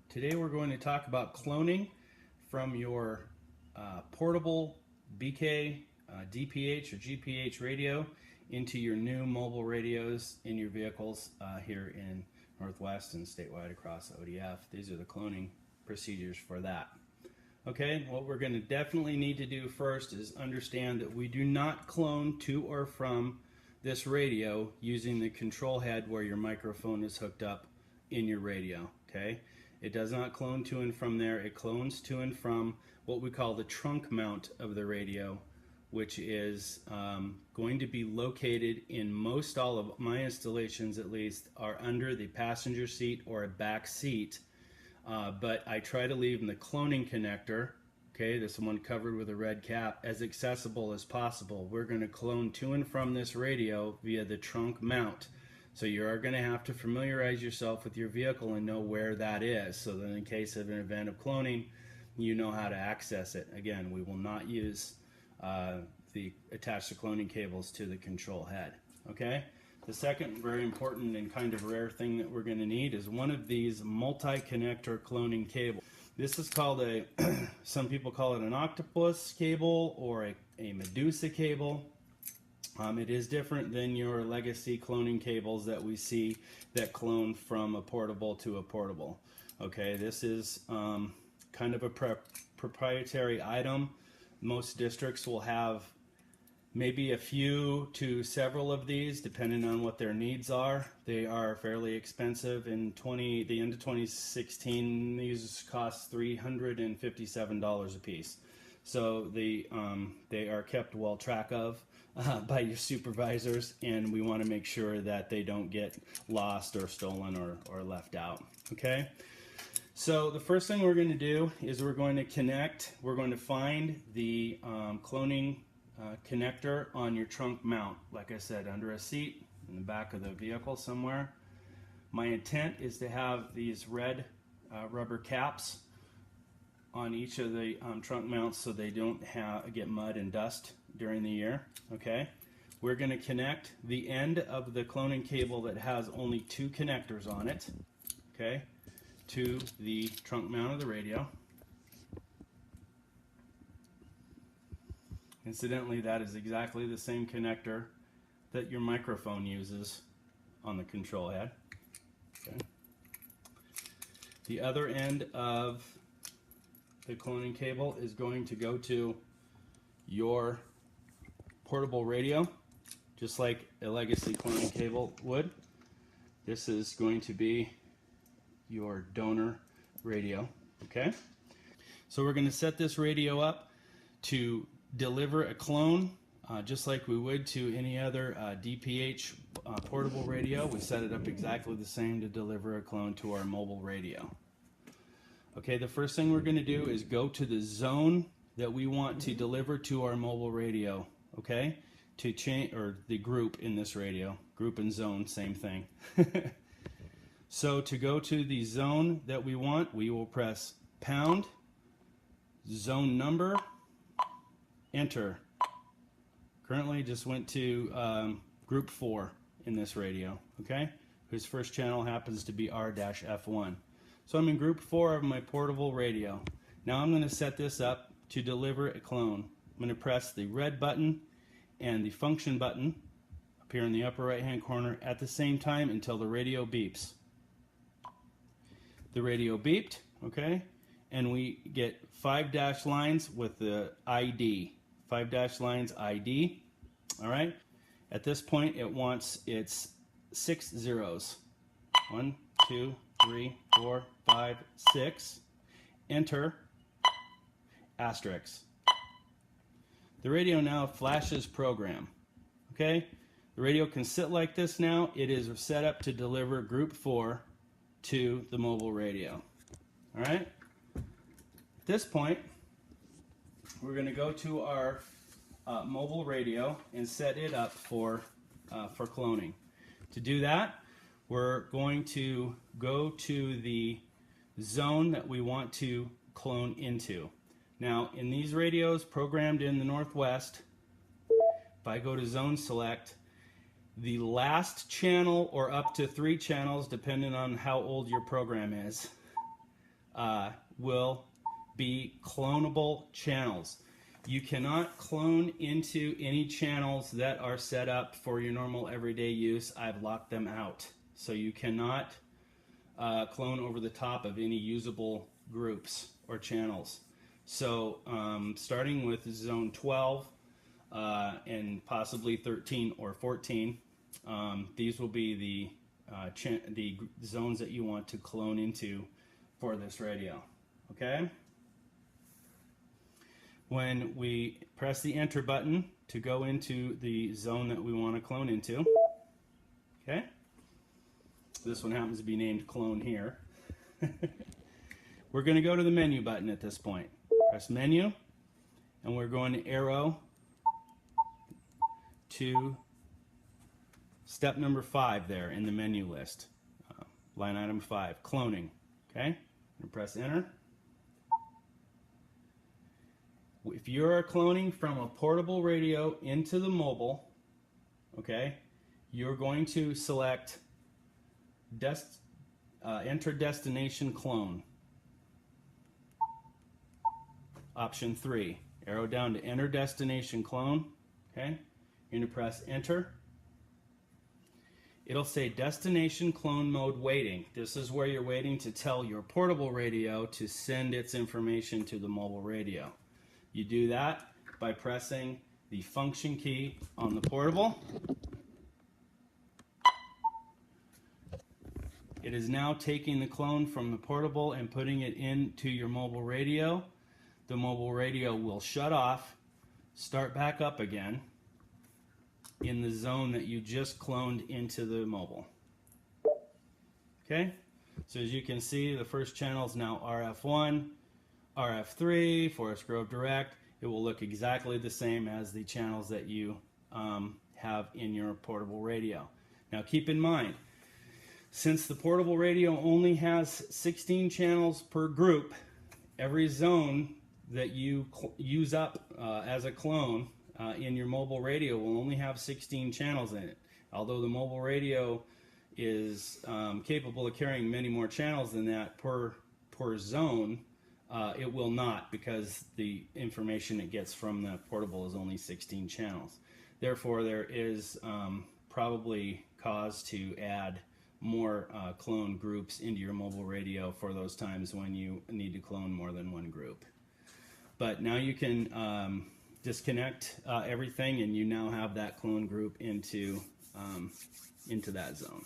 Today we're going to talk about cloning from your portable BK, DPH or GPH radio into your new mobile radios in your vehicles here in Northwest and statewide across ODF. These are the cloning procedures for that. Okay, what we're going to definitely need to do first is understand that we do not clone to or from this radio using the control head where your microphone is hooked up in your radio. Okay, it does not clone to and from there. It clones to and from what we call the trunk mount of the radio, which is going to be located in most all of my installations, at least, are under the passenger seat or a back seat. But I try to leave the cloning connector, okay, this one covered with a red cap, as accessible as possible. We're going to clone to and from this radio via the trunk mount. So you are going to have to familiarize yourself with your vehicle and know where that is, so that in case of an event of cloning, you know how to access it. Again, we will not use the attached to cloning cables to the control head. Okay? The second very important and kind of rare thing that we're going to need is one of these multi-connector cloning cables. This is called a, some people call it an octopus cable or a Medusa cable. It is different than your legacy cloning cables that we see that clone from a portable to a portable. Okay, this is kind of a proprietary item. Most districts will have maybe a few to several of these, depending on what their needs are. They are fairly expensive. In the end of 2016, these cost $357 a piece. So they are kept well track of by your supervisors, and we want to make sure that they don't get lost or stolen or left out. Okay? So the first thing we're going to do is we're going to find the cloning connector on your trunk mount, like I said, under a seat in the back of the vehicle somewhere. My intent is to have these red rubber caps on each of the trunk mounts so they don't get mud and dust during the year. Okay, we're going to connect the end of the cloning cable that has only two connectors on it, okay, to the trunk mount of the radio. Incidentally, that is exactly the same connector that your microphone uses on the control head. Okay. The other end of the cloning cable is going to go to your portable radio, just like a legacy cloning cable would. This is going to be your donor radio. Okay, so we're going to set this radio up to deliver a clone just like we would to any other DPH portable radio. We set it up exactly the same to deliver a clone to our mobile radio. Okay, the first thing we're going to do is go to the zone that we want to deliver to our mobile radio. Okay, to change, or the group in this radio, group and zone, same thing. So to go to the zone that we want, we will press pound, zone number, enter. Currently just went to group 4 in this radio, okay, whose first channel happens to be R-F1. So I'm in group 4 of my portable radio. Now I'm going to set this up to deliver a clone. I'm going to press the red button and the function button up here in the upper right hand corner at the same time until the radio beeps. The radio beeped, okay, and we get 5 dash lines with the ID. 5 dash lines ID. All right. At this point, it wants its 6 zeros. 1, 2, 3, 4, 5, 6. Enter. Asterisk. The radio now flashes program. Okay. The radio can sit like this now. It is set up to deliver group 4 to the mobile radio. All right. At this point, we're going to go to our mobile radio and set it up for cloning. To do that, we're going to go to the zone that we want to clone into. Now, in these radios programmed in the Northwest, if I go to zone select, the last channel or up to 3 channels, depending on how old your program is, will be clonable channels. You cannot clone into any channels that are set up for your normal everyday use. I've locked them out. So you cannot clone over the top of any usable groups or channels. So starting with zone 12 and possibly 13 or 14, these will be the zones that you want to clone into for this radio. Okay? When we press the enter button to go into the zone that we want to clone into, okay? This one happens to be named clone here. We're going to go to the menu button at this point. Press menu, and we're going to arrow to step number 5 there in the menu list. Line item 5, cloning. Okay? And press enter. If you're cloning from a portable radio into the mobile, okay, you're going to select enter destination clone. Option 3, arrow down to enter destination clone. Okay, you're going to press enter. It'll say destination clone mode waiting. This is where you're waiting to tell your portable radio to send its information to the mobile radio. You do that by pressing the function key on the portable. It is now taking the clone from the portable and putting it into your mobile radio. The mobile radio will shut off, start back up again in the zone that you just cloned into the mobile. Okay? So as you can see, the first channel is now RF1, RF3, Forest Grove Direct. It will look exactly the same as the channels that you have in your portable radio. Now keep in mind, since the portable radio only has 16 channels per group, every zone that you use up as a clone in your mobile radio will only have 16 channels in it. Although the mobile radio is capable of carrying many more channels than that per zone, it will not, because the information it gets from the portable is only 16 channels. Therefore, there is probably cause to add more clone groups into your mobile radio for those times when you need to clone more than one group. But now you can disconnect everything, and you now have that clone group into that zone.